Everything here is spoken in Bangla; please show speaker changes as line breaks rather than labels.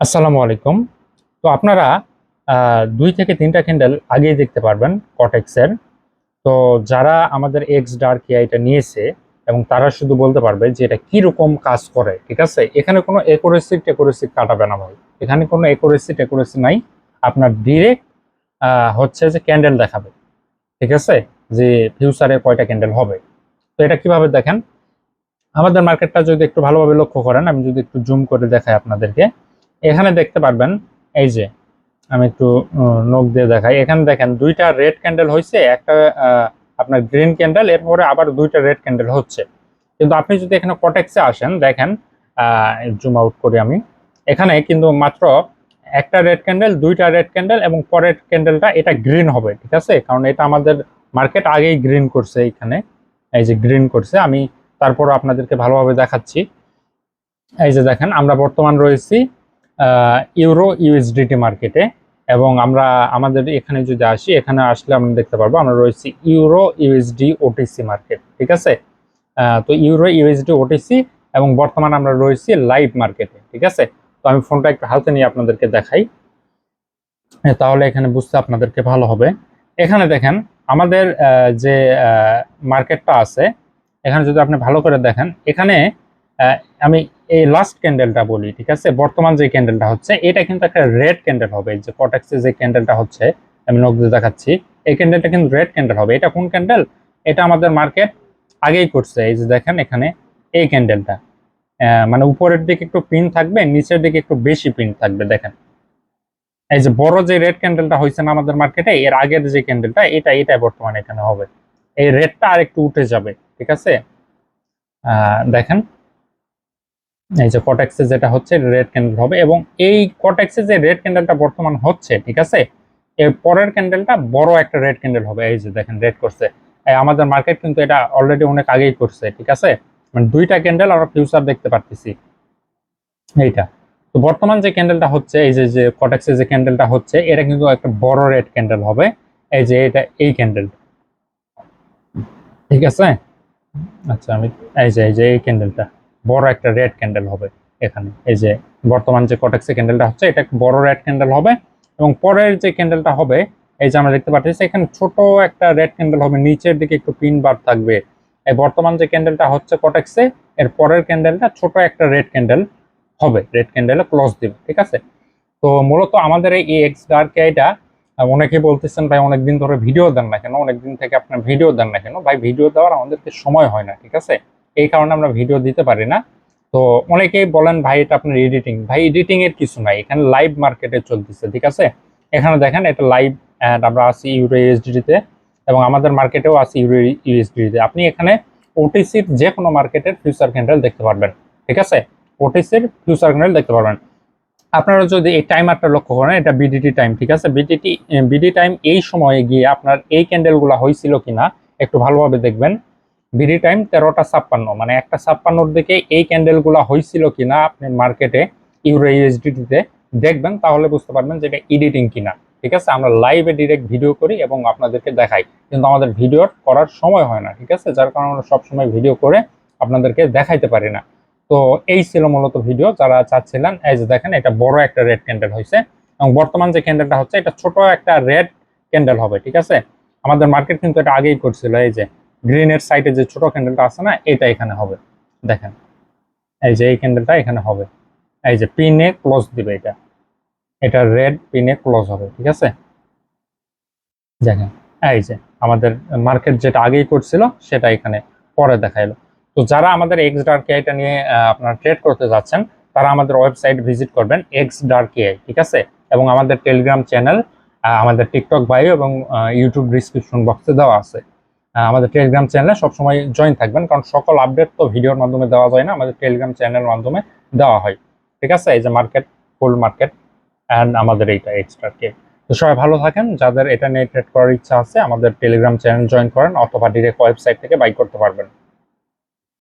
আসসালামু আলাইকুম। তো আপনারা ২ থেকে ৩ টা ক্যান্ডেল আগেই দেখতে পারবেন কটেক্সের। তো যারা আমাদের এক্স ডার্ক এআইটা নিয়েছে এবং তারা শুধু বলতে পারবে যে এটা কিরকম কাজ করে, ঠিক আছে? এখানে কোনো অ্যাকুরেসি কাটাবে না ভাই। এখানে কোনো অ্যাকুরেসি নাই। আপনার ডিরেক্ট হচ্ছে যে ক্যান্ডেল দেখাবে, ঠিক আছে? যে ফিউচারে কয়টা ক্যান্ডেল হবে। তো এটা কিভাবে দেখেন? আমাদের মার্কেটটা যদি একটু ভালোভাবে লক্ষ্য করেন, আমি যদি একটু জুম করে দেখাই আপনাদেরকে, এখানে দেখতে পারবেন এই যে আমি একটু নখ দিয়ে দেখাই। এখানে দেখেন ২টা রেড ক্যান্ডেল হয়েছে, একটা আপনার গ্রিন ক্যান্ডেল, এরপরে আবার ২টা রেড ক্যান্ডেল হচ্ছে। কিন্তু আপনি যদি এখানে কটেক্সে আসেন, দেখেন জুম আউট করি আমি, এখানে কিন্তু মাত্র একটা রেড ক্যান্ডেল, ২টা রেড ক্যান্ডেল এবং পরের ক্যান্ডেলটা এটা গ্রিন হবে, ঠিক আছে? কারণ এটা আমাদের মার্কেট আগেই গ্রিন করছে, এখানে এই যে গ্রিন করছে। আমি তারপর আপনাদেরকে ভালোভাবে দেখাচ্ছি। এই যে দেখেন, আমরা বর্তমান রয়েছি ইউরো ইউএসডিটি মার্কেটে, এবং আমরা আমাদের এখানে যদি আসি, এখানে আসলে আমরা দেখতে পারবো আমরা রয়েছি ইউরো ইউএসডি ওটিসি মার্কেট, ঠিক আছে? তো ইউরো ইউএসডি ওটিসি, এবং বর্তমানে আমরা রয়েছি লাইভ মার্কেটে, ঠিক আছে? তো আমি ফোনটা একটু হাতে নিয়ে আপনাদেরকে দেখাই, তাহলে এখানে বুঝতে আপনাদেরকে ভালো হবে। এখানে দেখেন আমাদের যে মার্কেটটা আছে, এখানে যদি আপনি ভালো করে দেখেন, এখানে আহ, আমি এই লাস্ট ক্যান্ডেলটা বলি, ঠিক আছে? বর্তমান যে ক্যান্ডেলটা হচ্ছে এটা কিন্তু একটা রেড ক্যান্ডেল হবে। এই যে কটেক্সে যে ক্যান্ডেলটা হচ্ছে, আমি নখ দিয়ে দেখাচ্ছি, এই ক্যান্ডেলটা কিন্তু রেড ক্যান্ডেল হবে। এটা কোন ক্যান্ডেল? এটা আমাদের মার্কেট আগেই করছে। এই যে দেখেন এখানে এই ক্যান্ডেলটা, মানে উপরের দিকে একটু পিন থাকবে, নিচের দিকে একটু বেশি পিন থাকবে। দেখেন এই যে বড় যে রেড ক্যান্ডেলটা হয়েছে না আমাদের মার্কেটে, এর আগের যে ক্যান্ডেলটা, এটা বর্তমানে এখানে হবে। এই রেডটা আর একটু উঠে যাবে, ঠিক আছে? দেখেন এই যে কটেক্সে যেটা হচ্ছে রেড ক্যান্ডেল হবে, এবং এই কটেক্সে যে রেড ক্যান্ডেলটা বর্তমান হচ্ছে, ঠিক আছে, এর পরের ক্যান্ডেলটা বড় একটা রেড ক্যান্ডেল হবে। এই যে দেখেন রেড করছে। আমাদের মার্কেট কিন্তু এটা অলরেডি অনেক আগেই করছে, ঠিক আছে? মানে 2টা ক্যান্ডেল আমরা ফিউচার দেখতে পারতেছি এইটা। তো বর্তমান যে ক্যান্ডেলটা হচ্ছে, এই যে যে কটেক্সে যে ক্যান্ডেলটা হচ্ছে, এটা কিন্তু একটা বড় রেড ক্যান্ডেল হবে। এই যে এটা এই ক্যান্ডেল, ঠিক আছে? আচ্ছা, আমি এই যে এই ক্যান্ডেলটা বড় একটা রেড ক্যান্ডেল হবে এখানে। এই যে বর্তমান যে কটেক্সে ক্যান্ডেলটা হচ্ছে, এটা একটা বড় রেড ক্যান্ডেল হবে, এবং পরের যে ক্যান্ডেলটা হবে, এই যে আমরা দেখতে পাচ্ছি এখানে ছোট একটা রেড ক্যান্ডেল হবে, নিচের দিকে একটু পিন বার থাকবে। এই বর্তমান যে ক্যান্ডেলটা হচ্ছে কটেক্সে, এর পরের ক্যান্ডেলটা ছোট একটা রেড ক্যান্ডেল হবে, রেড ক্যান্ডেলে ক্লোজ দিবে, ঠিক আছে? তো মূলত আমাদের এই এক্স ডার্ক আইটা, অনেকে বলতেছেন ভাই অনেকদিন ধরে ভিডিও দেন না কেন, অনেকদিন থেকে আপনার ভিডিও দেন না কেন? ভাই ভিডিও দেওয়ার আমাদেরকে সময় হয় না, ঠিক আছে? এই কারণে আমরা ভিডিও দিতে পারি না। তো অনেকেই বলেন ভাই এটা আপনার এডিটিং। ভাই এডিটিং এর কিছু নাই, এখানে লাইভ মার্কেটে চলতেছে, ঠিক আছে? এখানে দেখেন এটা লাইভ, অ্যান্ড আমরা আছি ইউরো ইউএসডি তে, এবং আমাদের মার্কেটেও আছি ইউরো ইউএসডি তে। আপনি এখানে ওটিসির যে কোনো মার্কেটের ফিউচার ক্যান্ডেল দেখতে পারবেন, ঠিক আছে? ওটিসির ফিউচার ক্যান্ডেল দেখতে পারবেন। আপনারা যদি এই টাইমারটা লক্ষ্য করেন, এটা বিডিটি টাইম, ঠিক আছে? বিডি টাইম এই সময়ে গিয়ে আপনার এই ক্যান্ডেলগুলো হয়েছিল কিনা একটু ভালোভাবে দেখবেন। বিডি টাইম 13টা 56, মানে 1টা 56-র দিকে এই ক্যান্ডেলগুলো হয়েছিল কিনা আপনি মার্কেটে ইউরো ইউএসডিটিতে দেখবেন, তাহলে বুঝতে পারবেন যে এটা এডিটিং কিনা, ঠিক আছে? আমরা লাইভে ডিরেক্ট ভিডিও করি এবং আপনাদেরকে দেখাই, কিন্তু আমাদের ভিডিও করার সময় হয় না, ঠিক আছে? যার কারণে আমরা সবসময় ভিডিও করে আপনাদেরকে দেখাইতে পারি না। তো এই ছিল মূলত ভিডিও যারা চাচ্ছিলেন। এই যে দেখেন এটা বড় একটা রেড ক্যান্ডেল হয়েছে, এবং বর্তমান যে ক্যান্ডেলটা হচ্ছে এটা ছোট একটা রেড ক্যান্ডেল হবে, ঠিক আছে? আমাদের মার্কেট কিন্তু এটা আগেই করছিল। এই যে গ্রিনের সাইডে যে ছোট ক্যান্ডেলটা আছে না, এটা এখানে হবে। দেখেন এই যে এই ক্যান্ডেলটা এখানে হবে, এই যে পিনে ক্লোজ দিবে, এটা এটা রেড পিনে ক্লোজ হবে, ঠিক আছে? দেখেন এই যে আমাদের মার্কেট যেটা আগেই করছিল সেটা এখানে পরে দেখাইলো। তো যারা আমাদের এক্স ডার্ক এটা নিয়ে আপনারা ট্রেড করতে যাচ্ছেন, তারা আমাদের ওয়েবসাইট ভিজিট করবেন এক্স ডার্ক এআই, ঠিক আছে? এবং আমাদের টেলিগ্রাম চ্যানেল, আমাদের টিকটক বায়ো এবং ইউটিউব ডিসক্রিপশন বক্সে দেওয়া আছে। আমাদের টেলিগ্রাম চ্যানেলে সবসময় জয়েন থাকবেন, কারণ সকল আপডেট তো ভিডিওর মাধ্যমে দেওয়া যায় না, আমাদের টেলিগ্রাম চ্যানেলের মাধ্যমে দেওয়া হয়, ঠিক আছে? এই যে মার্কেট, ফুল মার্কেট, অ্যান্ড আমাদের এইটা এক্সট্রা কে। তো সবাই ভালো থাকেন। যাদের এটা নিয়ে ট্রেড করার ইচ্ছা আছে, আমাদের টেলিগ্রাম চ্যানেল জয়েন করেন, অথবা ডিরেক্ট ওয়েবসাইট থেকে বাই করতে পারবেন।